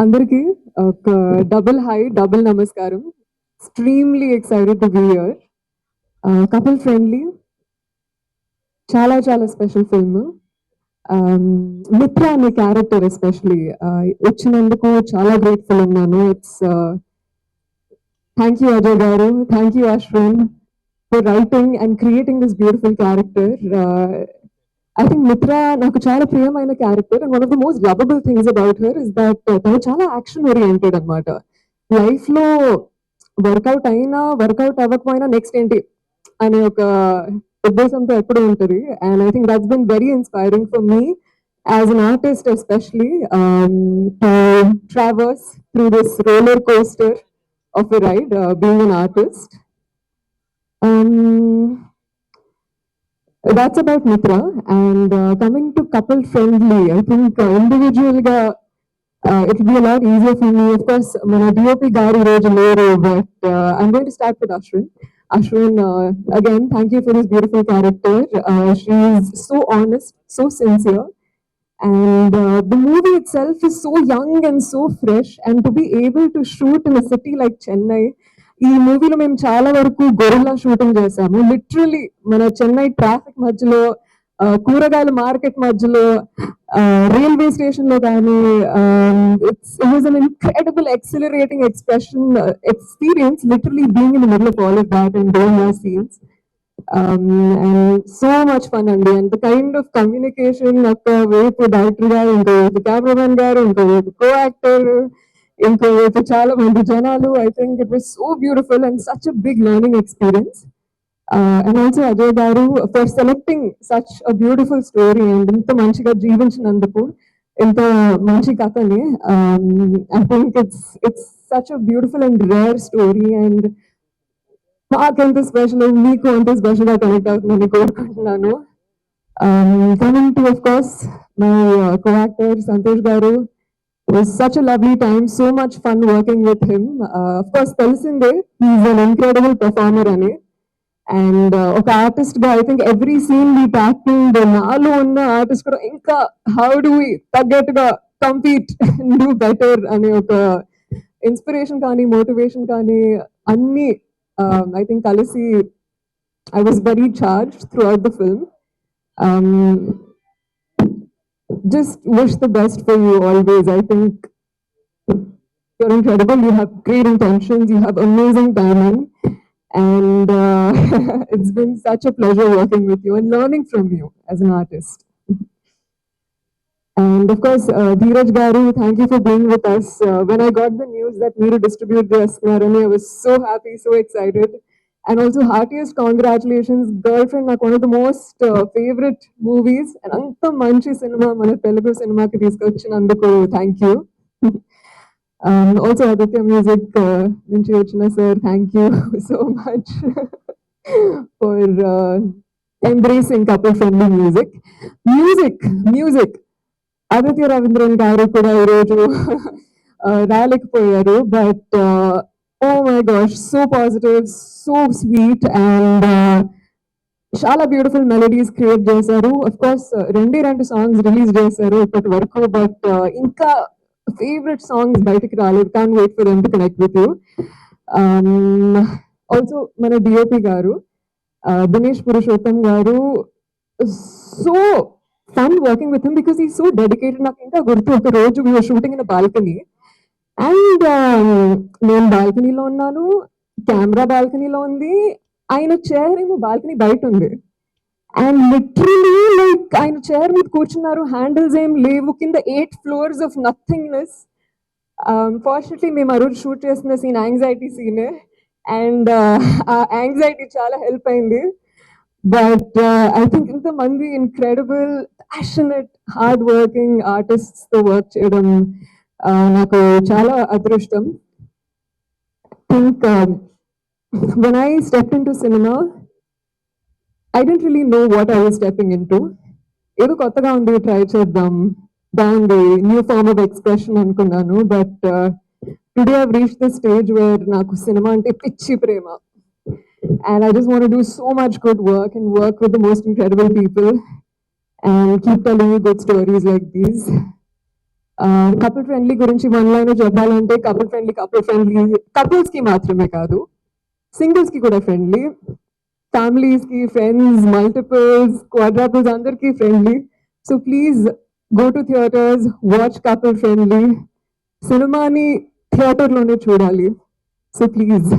అందరికి ఒక double high double నమస్కారం. Extremely excited to be here. Couple friendly, చాలా చాలా స్పెషల్ ఫిల్మ్. మిత్ర అనే క్యారెక్టర్ ఎస్పెషలీ వచ్చినందుకు చాలా గ్రేట్ఫుల్ ఉన్నాను. ఇట్స్ థ్యాంక్ యూ అజయ్ గారు, thank you Ashwin for writing and creating this beautiful character. I think మిత్ర నాకు చాలా ప్రియమైన character and one of the most lovable things about her is that తను చాలా యాక్షన్ ఓరియంటెడ్ అనమాట. లైఫ్ లో వర్కౌట్ అయినా వర్కౌట్ అవ్వకపోయినా నెక్స్ట్ ఏంటి అనే ఒక ఉద్దేశంతో ఎప్పుడు ఉంటుంది. And I think that's been very inspiring for me as an artist especially to traverse through this roller coaster of a ride being an artist. That's about Mitra. And coming to couple friendly, I think individual it will be a lot easier for me. Of course, my DOP Gari Rojalero, but I'm going to start with Ashwin. Ashwin, again, thank you for this beautiful character. She is so honest, so sincere. And the movie itself is so young and so fresh. And to be able to shoot in a city like Chennai, ఈ మూవీలో మేము చాలా వరకు gorilla shooting చేసాము. Literally మన Chennai traffic మధ్యలో, కూరగాయల market మధ్యలో, రైల్వే స్టేషన్ లో కానీ it was an incredible exhilarating experience literally being in the middle of all of that and doing those scenes. And so much fun అండి. And the kind of communication ఒక వైపు director గారు, ఇంకో వైపు cameraman గారు, ఇంకో వైపు కో యాక్టర్, ఇంకో వైపు చాలా మంది జనాలు. I think it was so beautiful and such a big learning experience. And also Ajay garu for selecting such a beautiful story and ఇంత మంచిగా జీవించినందుకు, ఇంత మంచి కథని. I think it's such a beautiful and rare story. And మాకెంత special, మీకు అంత special గా కనెక్ట్ అవుతుందని కోరుకుంటున్నాను. Coming to of course my co-actor Santosh garu, was such a lovely time, so much fun working with him. Of course, Telsinde, he's an incredible performer అని. And ఒక artist గా I think every scene we talking నాలో ఉన్న artist కూడా ఇంకా how do we తగ్గట్టుగా compete do better అనే ఒక ఇన్స్పిరేషన్ కానీ మోటివేషన్ కానీ అన్ని ఐ థింక్ కలిసి I was very charge through out the film. Just wish the best for you always. I think you're incredible. You have great intentions. You have amazing timing. And it's been such a pleasure working with you and learning from you as an artist. And of course, Dheeraj Garu, thank you for being with us. When I got the news that Meeru distribute this, Narani, I was so happy, so excited. And also, heartiest congratulations, Girlfriend, like one of the most favorite movies. And anta manchi cinema, mana Telugu cinema ki తీసుకొచ్చినందుకు thank you. Also, Aditya Music, నుంచి వచ్చిన sir, thank you so much for embracing couple friendly music. Music. Aditya Ravindran గారు కూడా ఈరోజు రాలేకపోయారు. But oh my gosh, so positive, so sweet and చాలా beautiful melodies create చేశారు. Of course రెండు songs release చేశారు ఇప్పటి వరకు, బట్ ఇంకా ఫేవరెట్ సాంగ్స్ బయటకు రాలేదు. Can't wait for them to connect with you. Also మన DOP garu Dinesh Purushottam garu, so fun working with him because he's so dedicated. నాకు ఇంకా గుర్తు, ఒక రోజు we were shooting in a balcony and నేను బాల్కనీలో ఉన్నాను, కెమెరా బాల్కనీలో ఉంది, ఆయన చైర్ ఏమో బాల్కనీ బయట ఉంది. అండ్ లిటరలీ లైక్ ఆయన చైర్ మీద కూర్చున్నారు, హ్యాండిల్స్ ఏం లేవు, కింద 8 floors ఆఫ్ నథింగ్నెస్. ఫార్చునేట్లీ మేము ఆ రోజు షూట్ చేస్తున్న సీన్ యాంగ్జైటీ సీనే. అండ్ ఆ యాంగ్జైటీ చాలా హెల్ప్ అయింది. But I think ఇంతమంది incredible, passionate, hard working artists తో వర్క్ చేయడం నాకు చాలా అదృష్టం. I think when I stepped into cinema, I didn't really know what I was stepping into. ఏదో కొత్తగా ఉంది, ట్రై చేద్దాం, బాగుంది, న్యూ ఫార్మ్ ఆఫ్ ఎక్స్ప్రెషన్ అనుకున్నాను. But today I've reach the stage where నాకు సినిమా అంటే పిచ్చి ప్రేమ. And I just want to do so much good work and work with the most incredible people and keep telling you good stories like these. Couple friendly గురించి one line చెప్పాలంటే couple friendly couples కి మాత్రమే కాదు, singles కి కూడా friendly, families కి, friends, multiples, క్వాడ్రాపుల్స్ అందరికీ friendly. So please go to theatres, watch couple friendly. సినిమాని థియేటర్లోనే చూడాలి. So please